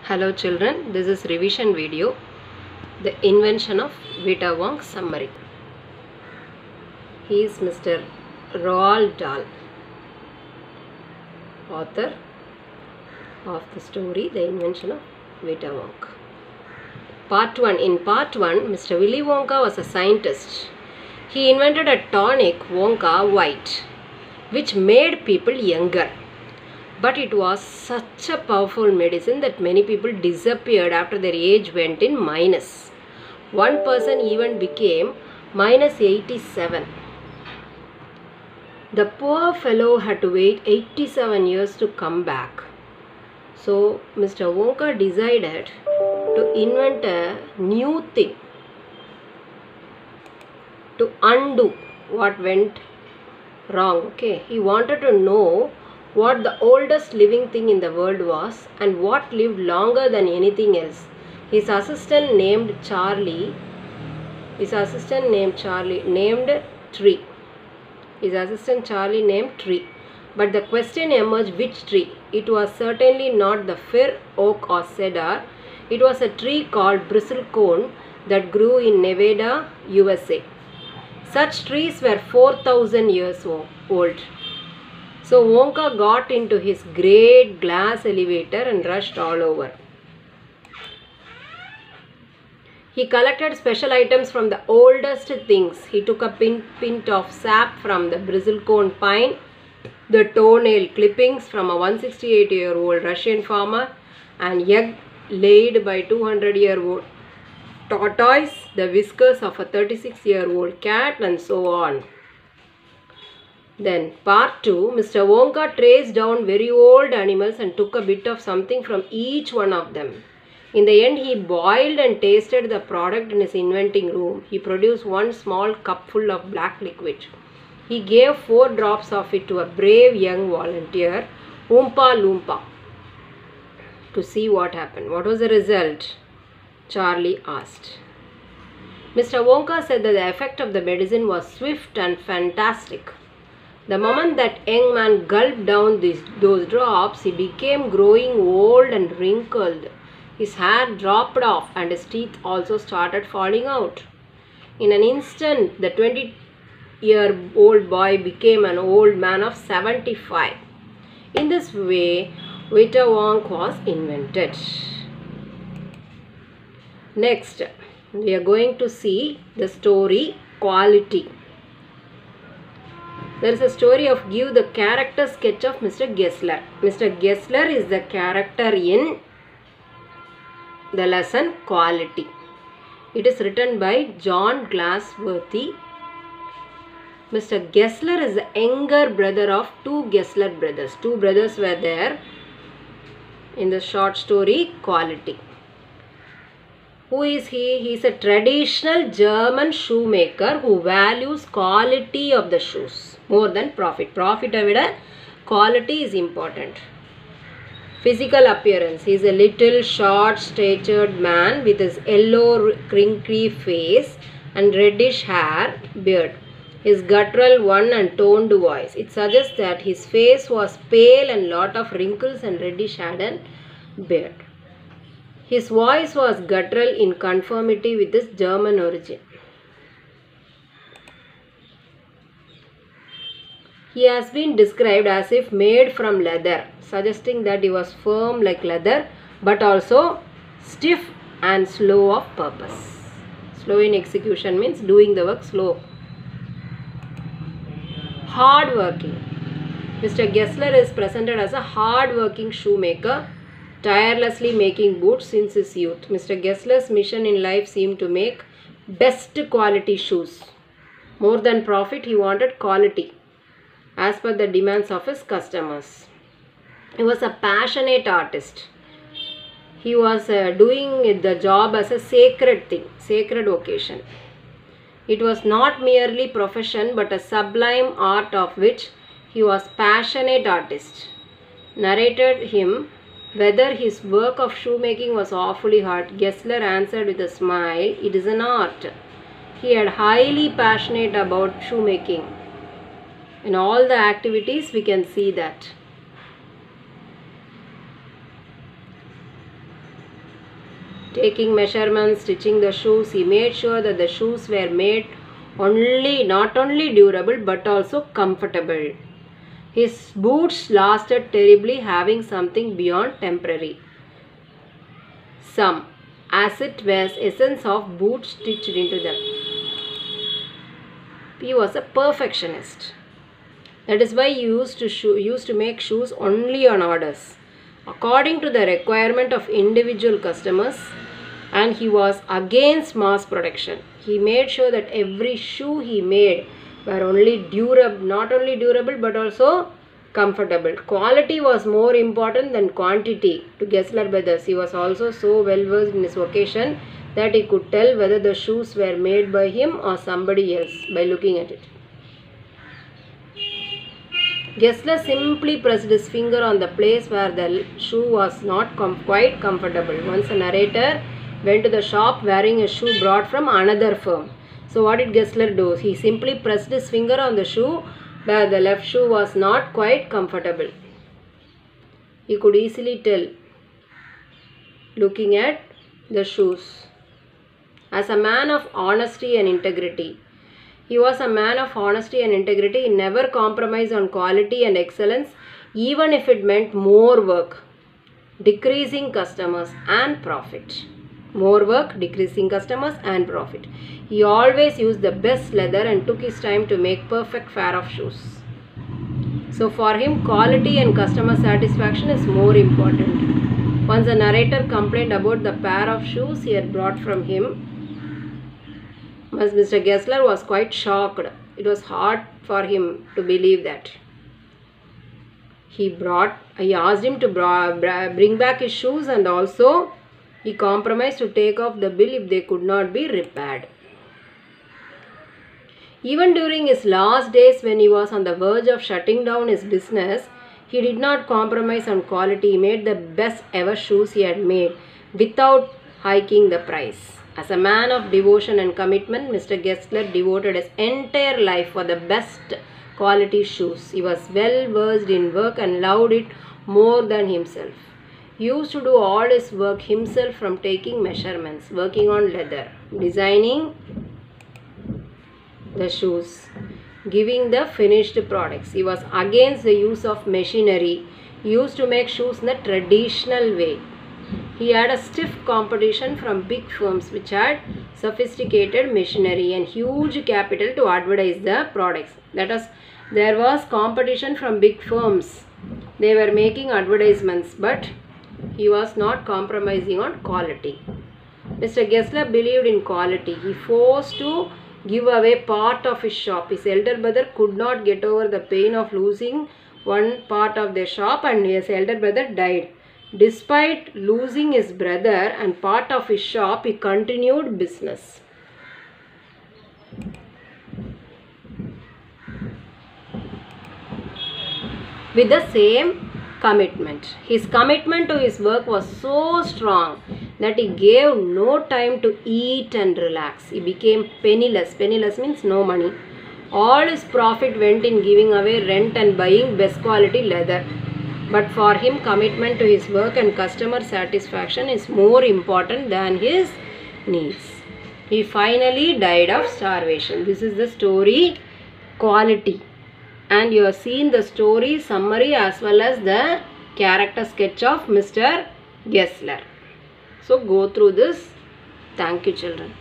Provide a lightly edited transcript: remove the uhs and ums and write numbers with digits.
Hello children, this is revision video, the invention of Vita Wong summary. He is Mr. Roald Dahl, author of the story, The Invention of Vita Wong. Part 1. In Part 1, Mr. Willy Wonka was a scientist. He invented a tonic, Wonka White, which made people younger. But it was such a powerful medicine that many people disappeared after their age went in minus. One person even became minus 87. The poor fellow had to wait 87 years to come back. So Mr. Wonka decided to invent a new thing to undo what went wrong. Okay, he wanted to know what the oldest living thing in the world was and what lived longer than anything else. His assistant named Charlie named Tree. His assistant Charlie named Tree. But the question emerged, which tree? It was certainly not the fir, oak or cedar. It was a tree called bristlecone that grew in Nevada, USA. Such trees were 4,000 years old. So Wonka got into his great glass elevator and rushed all over. He collected special items from the oldest things. He took a pint of sap from the bristlecone pine, the toenail clippings from a 168-year-old Russian farmer, an egg laid by 200-year-old tortoise, the whiskers of a 36-year-old cat, and so on. Then Part 2, Mr. Wonka traced down very old animals and took a bit of something from each one of them. In the end, he boiled and tasted the product in his inventing room. He produced one small cupful of black liquid. He gave 4 drops of it to a brave young volunteer, Oompa Loompa, to see what happened. What was the result? Charlie asked. Mr. Wonka said that the effect of the medicine was swift and fantastic. The moment that young man gulped down those drops, he became growing old and wrinkled. His hair dropped off and his teeth also started falling out. In an instant, the 20-year-old boy became an old man of 75. In this way, Vita Wong was invented. Next, we are going to see the story Quality. There is a story of give the character sketch of Mr. Gessler. Mr. Gessler is the character in the lesson Quality. It is written by John Glassworthy. Mr. Gessler is the younger brother of 2 Gessler brothers. 2 brothers were there in the short story Quality. Who is he? He is a traditional German shoemaker who values quality of the shoes more than profit. Profit avida quality is important. Physical appearance. He is a little short-statured man with his yellow crinkly face and reddish hair, beard. His guttural one and toned voice. It suggests that his face was pale and lot of wrinkles and reddish hair and beard. His voice was guttural in conformity with his German origin. He has been described as if made from leather, suggesting that he was firm like leather but also stiff and slow of purpose. Slow in execution means doing the work slow. Hard-working. Mr. Gessler is presented as a hard-working shoemaker, tirelessly making boots since his youth. Mr. Gessler's mission in life seemed to make best quality shoes. More than profit, he wanted quality as per the demands of his customers. He was a passionate artist. He was doing the job as a sacred thing, sacred occasion. It was not merely profession but a sublime art of which he was passionate artist. Narrated him whether his work of shoemaking was awfully hard. Gessler answered with a smile, it is an art. He had highly passionate about shoemaking. In all the activities we can see that. taking measurements, stitching the shoes. He made sure that the shoes were made not only durable but also comfortable. His boots lasted terribly, having something beyond temporary. Some, as it was essence of boots stitched into them. He was a perfectionist. That is why he used to make shoes only on orders, according to the requirement of individual customers, and he was against mass production. He made sure that every shoe he made were not only durable but also comfortable. Quality was more important than quantity to Gessler Brothers. He was also so well versed in his vocation that he could tell whether the shoes were made by him or somebody else by looking at it. Gessler simply pressed his finger on the place where the shoe was not quite comfortable. Once a narrator went to the shop wearing a shoe brought from another firm. So what did Gessler do? He simply pressed his finger on the shoe where the left shoe was not quite comfortable. He could easily tell looking at the shoes. As a man of honesty and integrity, he was a man of honesty and integrity. He never compromised on quality and excellence, even if it meant more work, decreasing customers and profit. More work, decreasing customers and profit. He always used the best leather and took his time to make perfect pair of shoes. So for him, quality and customer satisfaction is more important. Once the narrator complained about the pair of shoes he had brought from him, Mr. Gessler was quite shocked. It was hard for him to believe that. He asked him to bring back his shoes, and also he compromised to take off the bill if they could not be repaired. Even during his last days, when he was on the verge of shutting down his business, he did not compromise on quality. He made the best ever shoes he had made without hiking the price. As a man of devotion and commitment, Mr. Gessler devoted his entire life for the best quality shoes. He was well versed in work and loved it more than himself. He used to do all his work himself, from taking measurements, working on leather, designing the shoes, giving the finished products. He was against the use of machinery. He used to make shoes in the traditional way. He had a stiff competition from big firms which had sophisticated machinery and huge capital to advertise the products. That is, there was competition from big firms. They were making advertisements, but he was not compromising on quality. Mr. Gessler believed in quality. He forced to give away part of his shop. His elder brother could not get over the pain of losing one part of their shop, and his elder brother died. Despite losing his brother and part of his shop, he continued business. With the same commitment. His commitment to his work was so strong that he gave no time to eat and relax. He became penniless. Penniless means no money. All his profit went in giving away rent and buying best quality leather. But for him, commitment to his work and customer satisfaction is more important than his needs. He finally died of starvation. This is the story Quality. And you have seen the story summary as well as the character sketch of Mr. Gessler. So go through this. Thank you, children.